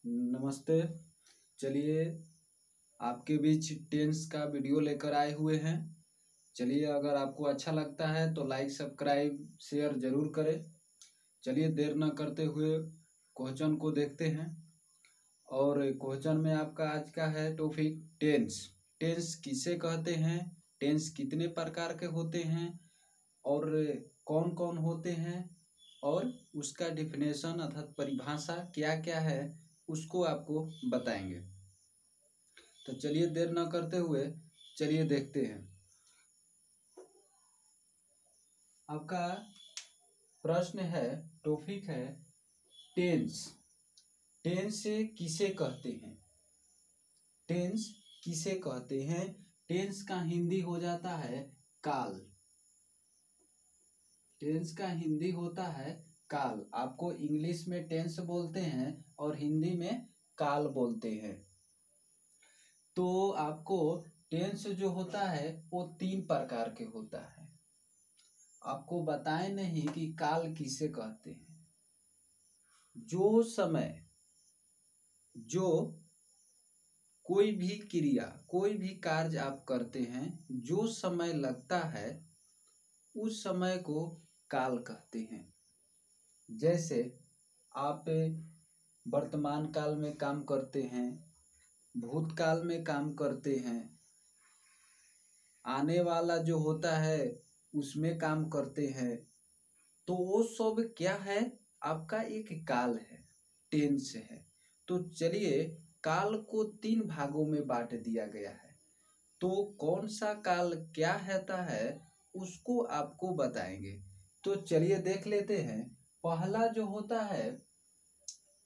नमस्ते। चलिए आपके बीच टेंस का वीडियो लेकर आए हुए हैं। चलिए अगर आपको अच्छा लगता है तो लाइक सब्सक्राइब शेयर जरूर करें। चलिए देर न करते हुए क्वेश्चन को देखते हैं। और क्वेश्चन में आपका आज का है टॉपिक टेंस। टेंस किसे कहते हैं, टेंस कितने प्रकार के होते हैं और कौन कौन होते हैं और उसका डिफिनेशन अर्थात परिभाषा क्या क्या है उसको आपको बताएंगे। तो चलिए देर न करते हुए चलिए देखते हैं। आपका प्रश्न है, टॉपिक है टेंस। टेंस किसे कहते हैं? टेंस किसे कहते हैं? टेंस का हिंदी हो जाता है काल। टेंस का हिंदी होता है काल। आपको इंग्लिश में टेंस बोलते हैं और हिंदी में काल बोलते हैं। तो आपको टेंस जो होता है वो 3 प्रकार के होता है। आपको बताएं नहीं कि काल किसे कहते हैं। जो समय, जो कोई भी क्रिया, कोई भी कार्य आप करते हैं, जो समय लगता है उस समय को काल कहते हैं। जैसे आप वर्तमान काल में काम करते हैं, भूतकाल में काम करते हैं, आने वाला जो होता है उसमें काम करते हैं, तो वो सब क्या है? आपका एक काल है, टेंस है। तो चलिए काल को 3 भागों में बांट दिया गया है। तो कौन सा काल क्या होता है उसको आपको बताएंगे। तो चलिए देख लेते हैं। पहला जो होता है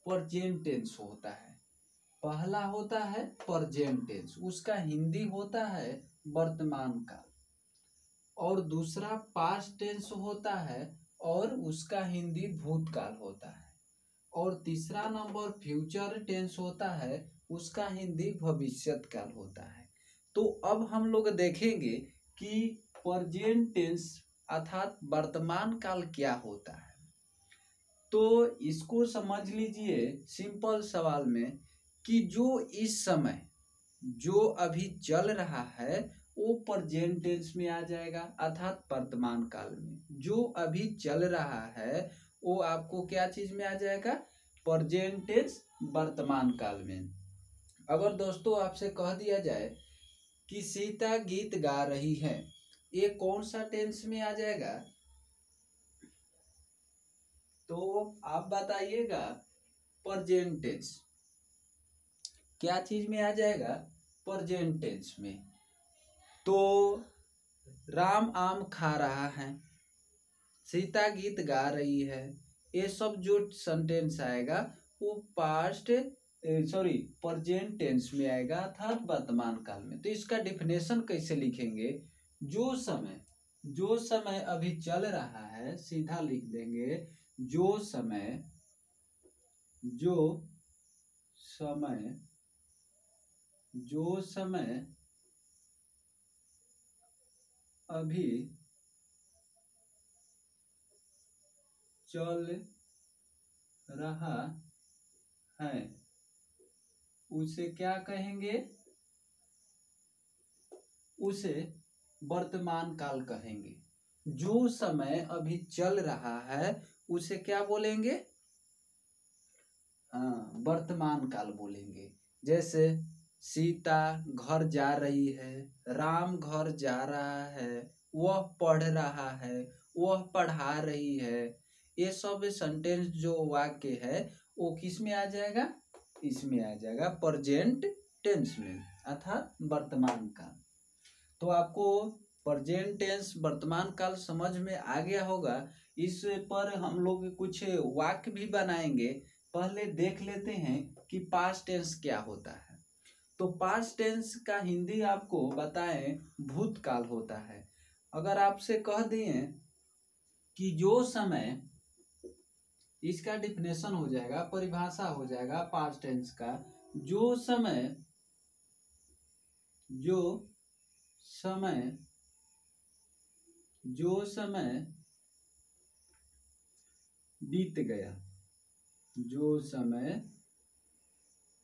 प्रेजेंट टेंस होता है। पहला होता है प्रेजेंट टेंस, उसका हिंदी होता है वर्तमान काल। और दूसरा पास्ट टेंस होता है और उसका हिंदी भूतकाल होता है। और तीसरा नंबर फ्यूचर टेंस होता है, उसका हिंदी भविष्यत काल होता है। तो अब हम लोग देखेंगे कि प्रेजेंट टेंस अर्थात वर्तमान काल क्या होता है। तो इसको समझ लीजिए सिंपल सवाल में कि जो इस समय, जो अभी चल रहा है वो प्रेजेंट टेंस में आ जाएगा अर्थात वर्तमान काल में। जो अभी चल रहा है वो आपको क्या चीज में आ जाएगा? प्रेजेंट टेंस वर्तमान काल में। अगर दोस्तों आपसे कह दिया जाए कि सीता गीत गा रही है, ये कौन सा टेंस में आ जाएगा? तो आप बताइएगा। प्रेजेंट टेंस क्या चीज में आ जाएगा? प्रेजेंट टेंस में। तो राम आम खा रहा है, सीता गीत गा रही है, ये सब जो सेंटेंस आएगा वो प्रेजेंट टेंस में आएगा अर्थात वर्तमान काल में। तो इसका डिफिनेशन कैसे लिखेंगे? जो समय अभी चल रहा है, सीधा लिख देंगे जो समय अभी चल रहा है उसे क्या कहेंगे? उसे वर्तमान काल कहेंगे। जो समय अभी चल रहा है उसे क्या बोलेंगे? हाँ, वर्तमान काल बोलेंगे। जैसे सीता घर जा रही है, राम घर जा रहा है, वह पढ़ रहा है, वह पढ़ा रही है। ये सब सेंटेंस जो वाक्य है वो किस में आ जाएगा? इसमें आ जाएगा प्रेजेंट टेंस में अर्थात वर्तमान काल। तो आपको प्रेजेंट टेंस वर्तमान काल समझ में आ गया होगा। इस पर हम लोग कुछ वाक्य भी बनाएंगे। पहले देख लेते हैं कि पास्ट टेंस क्या होता है। तो पास्ट टेंस का हिंदी आपको बताएं भूतकाल होता है। अगर आपसे कह दिए कि जो समय, इसका डिफिनेशन हो जाएगा, परिभाषा हो जाएगा पास्ट टेंस का। जो समय बीत गया, जो समय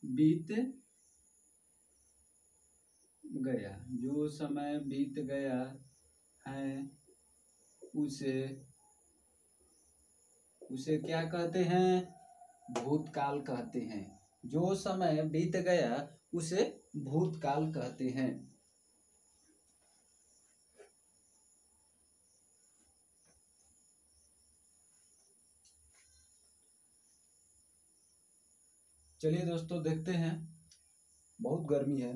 बीत गया, जो समय बीत गया है उसे उसे क्या कहते हैं? भूतकाल कहते हैं। जो समय बीत गया उसे भूतकाल कहते हैं। चलिए दोस्तों देखते हैं, बहुत गर्मी है।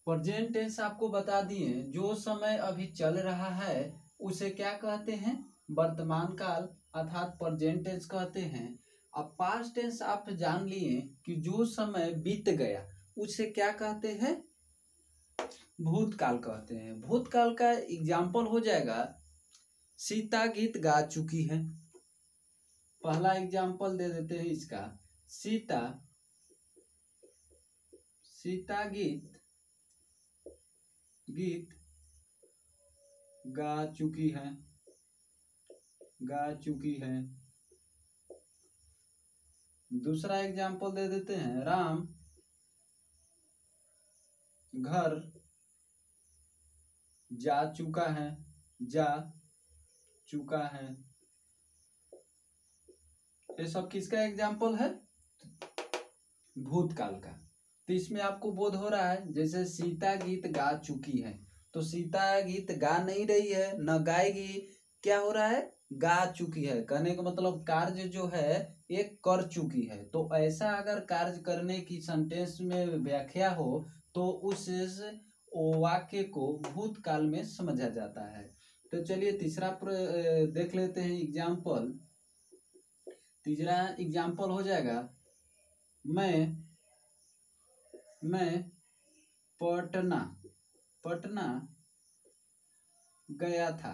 प्रेजेंट टेंस आपको बता दिए, जो समय अभी चल रहा है उसे क्या कहते हैं? वर्तमान काल अर्थात प्रेजेंट टेंस कहते हैं। अब पास्ट टेंस आप जान लिए कि जो समय बीत गया उसे क्या कहते हैं? भूतकाल कहते हैं। भूतकाल का एग्जाम्पल हो जाएगा, सीता गीत गा चुकी है। पहला एग्जाम्पल दे देते हैं इसका, सीता सीता गीत गा चुकी है, गा चुकी है। दूसरा एग्जाम्पल दे देते हैं, राम घर जा चुका है, जा चुका है। ये सब किसका एग्जाम्पल है? भूतकाल का। तो इसमें आपको बोध हो रहा है, जैसे सीता गीत गा चुकी है, तो सीता गीत गा नहीं रही है, न गाएगी, क्या हो रहा है? गा चुकी है। कहने का मतलब कार्य जो है एक कर चुकी है। तो ऐसा अगर कार्य करने की सेंटेंस में व्याख्या हो तो उस वाक्य को भूतकाल में समझा जाता है। तो चलिए तीसरा देख लेते हैं एग्जाम्पल। तीसरा एग्जाम्पल हो जाएगा, मैं पटना गया था,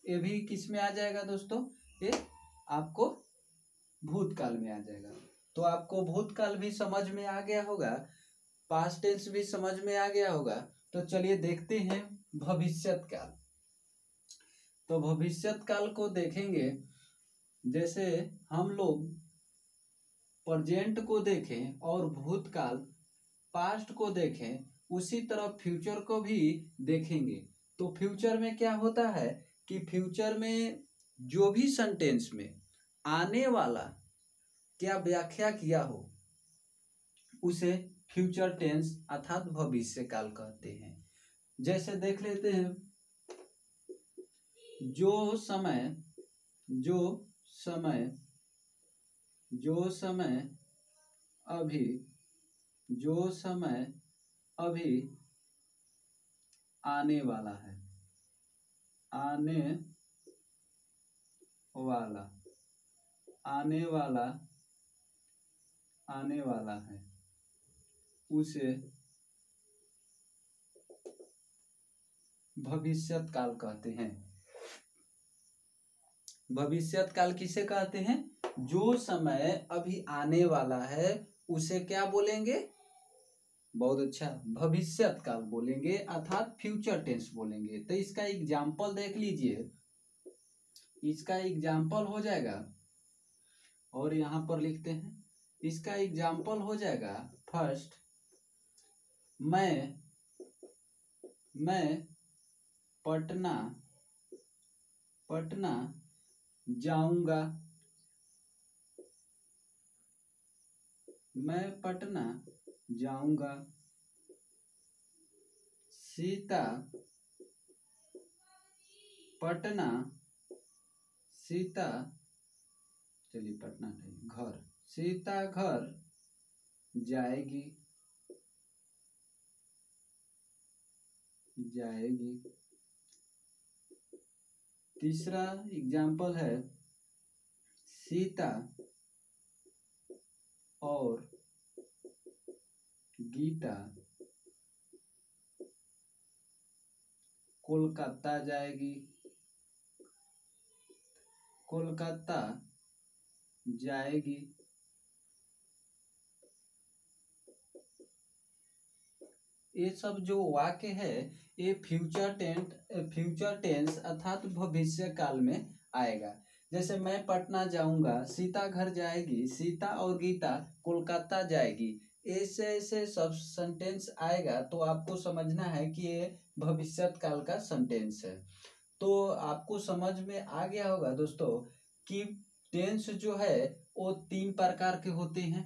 ये भी किस में आ जाएगा दोस्तों? ये आपको भूतकाल में आ जाएगा। तो आपको भूतकाल भी समझ में आ गया होगा, पास्ट टेंस भी समझ में आ गया होगा। तो चलिए देखते हैं भविष्यत काल। तो भविष्यत काल को देखेंगे, जैसे हम लोग प्रेजेंट को देखें और भूतकाल पास्ट को देखें, उसी तरह फ्यूचर को भी देखेंगे। तो फ्यूचर में क्या होता है कि फ्यूचर में जो भी सेंटेंस में आने वाला क्या व्याख्या किया हो उसे फ्यूचर टेंस अर्थात भविष्य काल कहते हैं। जैसे देख लेते हैं, जो समय अभी आने वाला है, आने वाला है, उसे भविष्यत काल कहते हैं। भविष्यत काल किसे कहते हैं? जो समय अभी आने वाला है उसे क्या बोलेंगे? बहुत अच्छा, भविष्यत काल बोलेंगे अर्थात फ्यूचर टेंस बोलेंगे। तो इसका एग्जाम्पल देख लीजिए, इसका एग्जाम्पल हो जाएगा, और यहां पर लिखते हैं, इसका एग्जाम्पल हो जाएगा, फर्स्ट मैं पटना जाऊंगा, मैं पटना जाऊंगा। सीता चलिए पटना नहीं, घर, सीता घर जाएगी। तीसरा एग्जाम्पल है, सीता और गीता कोलकाता जाएगी। ये सब जो वाक्य है ये फ्यूचर टेंस अर्थात भविष्य काल में आएगा। जैसे मैं पटना जाऊंगा, सीता घर जाएगी, सीता और गीता कोलकाता जाएगी, ऐसे ऐसे सब सेंटेंस आएगा तो आपको समझना है कि ये भविष्यत काल का सेंटेंस है। तो आपको समझ में आ गया होगा दोस्तों कि टेंस जो है वो 3 प्रकार के होते हैं।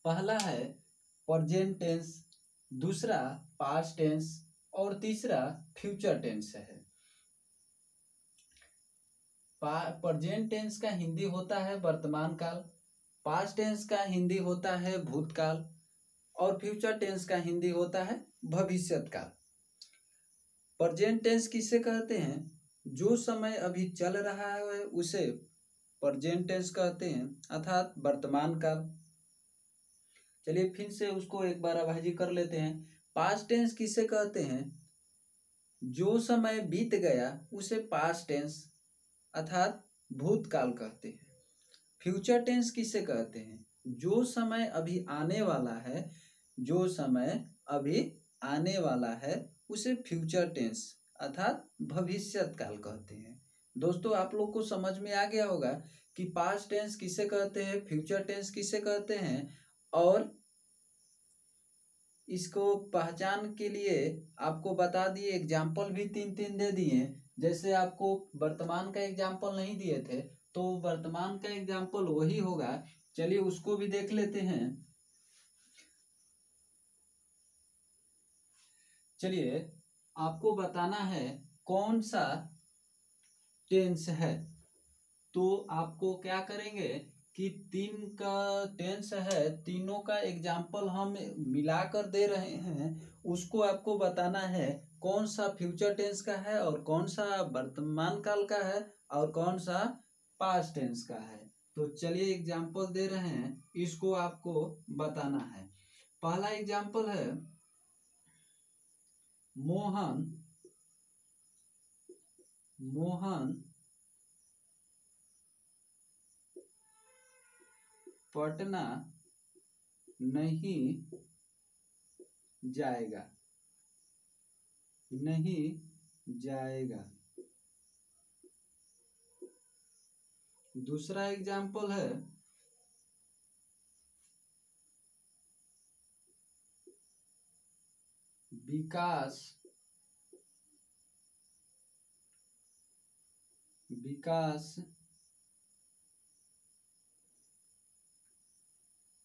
पहला है प्रेजेंट टेंस, दूसरा पास्ट टेंस और तीसरा फ्यूचर टेंस है। प्रेजेंट टेंस का हिंदी होता है वर्तमान काल, पास्ट टेंस का हिंदी होता है भूतकाल और फ्यूचर टेंस का हिंदी होता है भविष्यत काल। प्रेजेंट टेंस किसे कहते हैं? जो समय अभी चल रहा है उसे प्रेजेंट टेंस कहते हैं, अर्थात वर्तमान काल। चलिए फिर से उसको एक बार अभाजी कर लेते हैं। पास्ट टेंस किसे कहते हैं? जो समय बीत गया उसे पास्ट टेंस अर्थात भूतकाल कहते हैं। फ्यूचर टेंस किसे कहते हैं? जो समय अभी आने वाला है, जो समय अभी आने वाला है उसे फ्यूचर टेंस अर्थात भविष्यत काल कहते हैं। दोस्तों आप लोग को समझ में आ गया होगा कि पास्ट टेंस किसे कहते हैं, फ्यूचर टेंस किसे कहते हैं, और इसको पहचान के लिए आपको बता दिए, एग्जाम्पल भी 3-3 दे दिए। जैसे आपको वर्तमान का एग्जाम्पल नहीं दिए थे तो वर्तमान का एग्जाम्पल वही होगा। चलिए उसको भी देख लेते हैं। चलिए आपको बताना है कौन सा टेंस है, तो आपको क्या करेंगे कि 3 का टेंस है, तीनों का एग्जाम्पल हम मिलाकर दे रहे हैं। उसको आपको बताना है कौन सा फ्यूचर टेंस का है और कौन सा वर्तमान काल का है और कौन सा पास्ट टेंस का है। तो चलिए एग्जाम्पल दे रहे हैं, इसको आपको बताना है। पहला एग्जाम्पल है मोहन पटना नहीं जाएगा, नहीं जाएगा। दूसरा एग्जाम्पल है विकास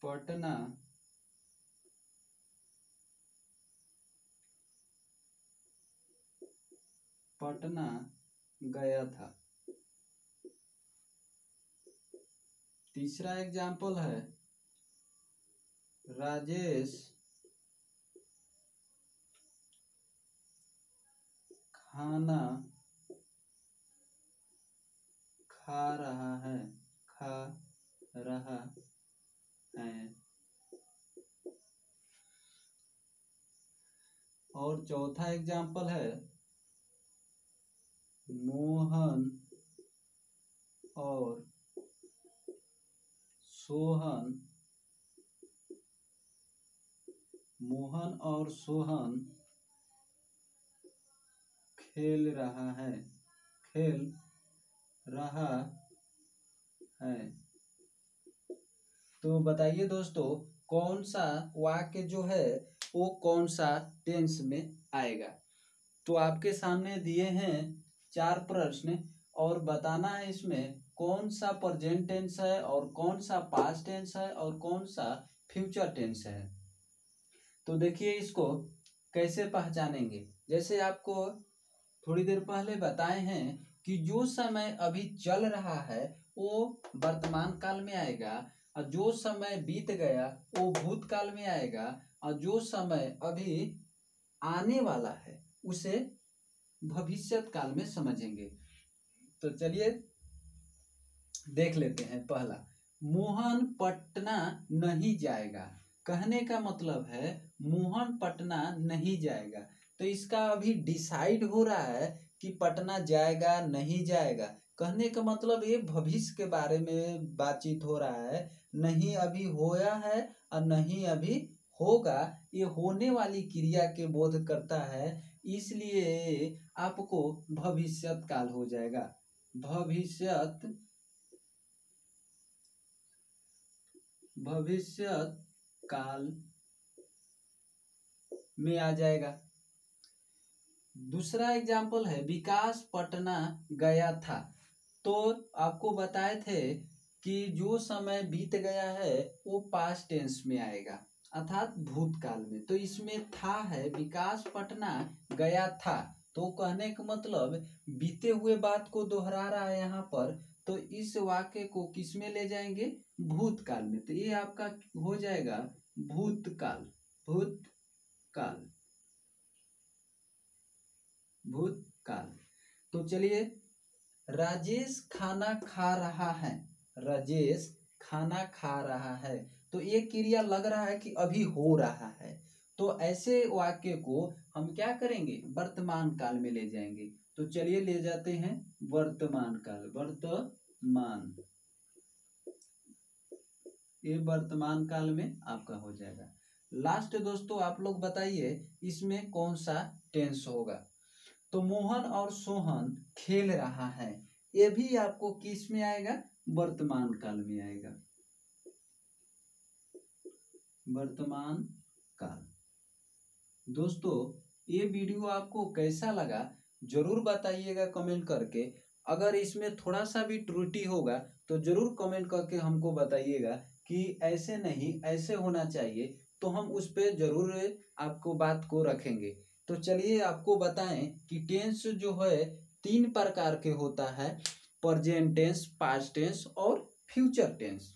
पटना गया था। तीसरा एग्जाम्पल है राजेश खाना खा रहा है। और चौथा एग्जाम्पल है मोहन और सोहन खेल रहा है। तो बताइए दोस्तों कौन सा वाक्य जो है वो कौन सा टेंस में आएगा। तो आपके सामने दिए हैं 4 प्रश्न और बताना है इसमें कौन सा प्रेजेंट टेंस है और कौन सा पास्ट टेंस है और कौन सा फ्यूचर टेंस है। तो देखिए इसको कैसे पहचानेंगे। जैसे आपको थोड़ी देर पहले बताए हैं कि जो समय अभी चल रहा है वो वर्तमान काल में आएगा, और जो समय बीत गया वो भूतकाल में आएगा, और जो समय अभी आने वाला है उसे भविष्यत काल में समझेंगे। तो चलिए देख लेते हैं। पहला, मोहन पटना नहीं जाएगा। कहने का मतलब है मोहन पटना नहीं जाएगा। तो इसका अभी डिसाइड हो रहा है कि पटना जाएगा नहीं जाएगा। कहने का मतलब ये भविष्य के बारे में बातचीत हो रहा है, नहीं अभी होया है और नहीं अभी होगा। ये होने वाली क्रिया के बोध करता है, इसलिए आपको भविष्यत काल हो जाएगा। भविष्यत काल में आ जाएगा। दूसरा एग्जाम्पल है विकास पटना गया था। तो आपको बताए थे कि जो समय बीत गया है वो पास्ट टेंस में आएगा अर्थात भूतकाल में। तो इसमें था है विकास पटना गया था, तो कहने का मतलब बीते हुए बात को दोहरा रहा है यहाँ पर। तो इस वाक्य को किस में ले जाएंगे? भूतकाल में। तो ये आपका हो जाएगा भूतकाल। भूतकाल भूतकाल। तो चलिए, राजेश खाना खा रहा है। राजेश खाना खा रहा है, तो ये क्रिया लग रहा है कि अभी हो रहा है। तो ऐसे वाक्य को हम क्या करेंगे? वर्तमान काल में ले जाएंगे। तो चलिए ले जाते हैं वर्तमान काल। वर्तमान, ये वर्तमान काल में आपका हो जाएगा। लास्ट दोस्तों आप लोग बताइए इसमें कौन सा टेंस होगा? तो मोहन और सोहन खेल रहा है, ये भी आपको किस में आएगा? वर्तमान काल में आएगा। वर्तमान काल। दोस्तों ये वीडियो आपको कैसा लगा जरूर बताइएगा कमेंट करके। अगर इसमें थोड़ा सा भी त्रुटि होगा तो जरूर कमेंट करके हमको बताइएगा कि ऐसे नहीं ऐसे होना चाहिए, तो हम उस पर जरूर आपको बात को रखेंगे। तो चलिए आपको बताएं कि टेंस जो है 3 प्रकार के होता है, प्रेजेंट टेंस, पास्ट टेंस और फ्यूचर टेंस।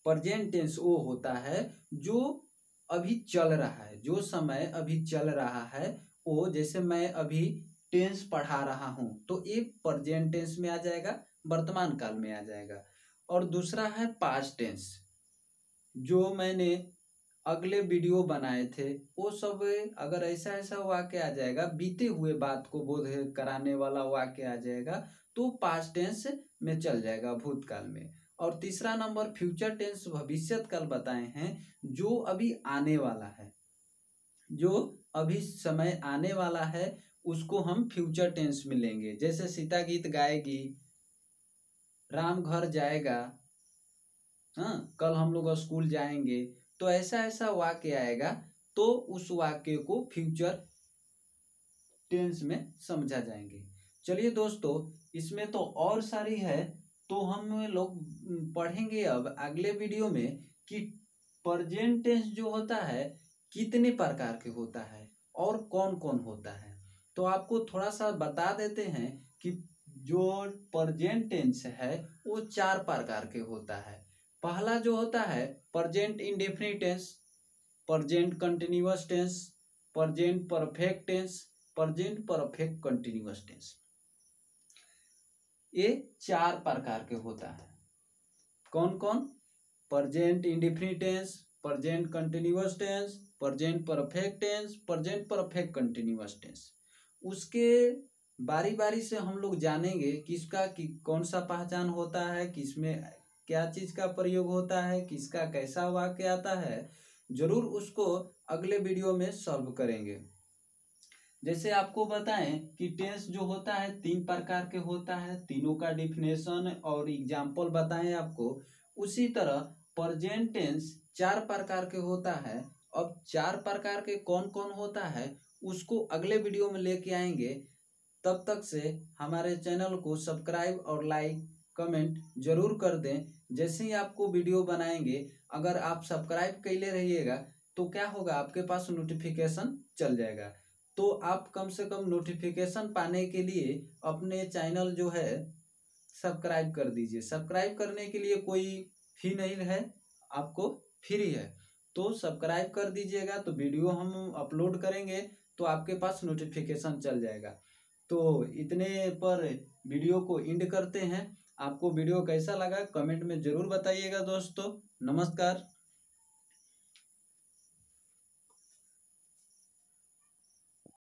प्रेजेंट टेंस वो होता है जो अभी चल रहा है, जो समय अभी चल रहा है। वो जैसे मैं अभी टेंस पढ़ा रहा हूं तो ये प्रेजेंट टेंस में आ जाएगा, वर्तमान काल में आ जाएगा। और दूसरा है पास्ट टेंस, जो मैंने अगले वीडियो बनाए थे वो सब अगर ऐसा ऐसा वाक्य आ जाएगा, बीते हुए बात को बोध कराने वाला वाक्य आ जाएगा तो पास्ट टेंस में चल जाएगा, भूतकाल में। और तीसरा नंबर फ्यूचर टेंस, भविष्यत काल बताए हैं, जो अभी आने वाला है, जो अभी समय आने वाला है उसको हम फ्यूचर टेंस में लेंगे। जैसे सीता गीत गाएगी, राम घर जाएगा, हाँ कल हम लोग स्कूल जाएंगे, तो ऐसा ऐसा वाक्य आएगा तो उस वाक्य को फ्यूचर टेंस में समझा जाएंगे। चलिए दोस्तों इसमें तो और सारी है, तो हम लोग पढ़ेंगे अब अगले वीडियो में कि प्रेजेंट टेंस जो होता है कितने प्रकार के होता है और कौन कौन होता है। तो आपको थोड़ा सा बता देते हैं कि जो प्रेजेंट टेंस है वो 4 प्रकार के होता है। पहला जो होता है present indefinite tense, present continuous tense, present perfect tense, present perfect continuous tense. ये 4 प्रकार के होता है। कौन कौन? Present indefinite tense, present continuous tense, present perfect tense, present perfect continuous tense. उसके बारी बारी से हम लोग जानेंगे किसका कौन सा पहचान होता है, किसमें क्या चीज का प्रयोग होता है, किसका कैसा वाक्य आता है, जरूर उसको अगले वीडियो में सॉल्व करेंगे। जैसे आपको बताएं कि टेंस जो होता है 3 प्रकार के होता है, तीनों का डिफिनेशन और एग्जाम्पल बताएं आपको। उसी तरह प्रेजेंट टेंस 4 प्रकार के होता है। अब 4 प्रकार के कौन कौन होता है उसको अगले वीडियो में लेके आएंगे। तब तक से हमारे चैनल को सब्सक्राइब और लाइक कमेंट जरूर कर दें। जैसे ही आपको वीडियो बनाएंगे अगर आप सब्सक्राइब कैले रहिएगा तो क्या होगा, आपके पास नोटिफिकेशन चल जाएगा। तो आप कम से कम नोटिफिकेशन पाने के लिए अपने चैनल जो है सब्सक्राइब कर दीजिए। सब्सक्राइब करने के लिए कोई फी नहीं है, आपको फ्री है। तो सब्सक्राइब कर दीजिएगा, तो वीडियो हम अपलोड करेंगे तो आपके पास नोटिफिकेशन चल जाएगा। तो इतने पर वीडियो को एंड करते हैं। आपको वीडियो कैसा लगा कमेंट में जरूर बताइएगा दोस्तों। नमस्कार।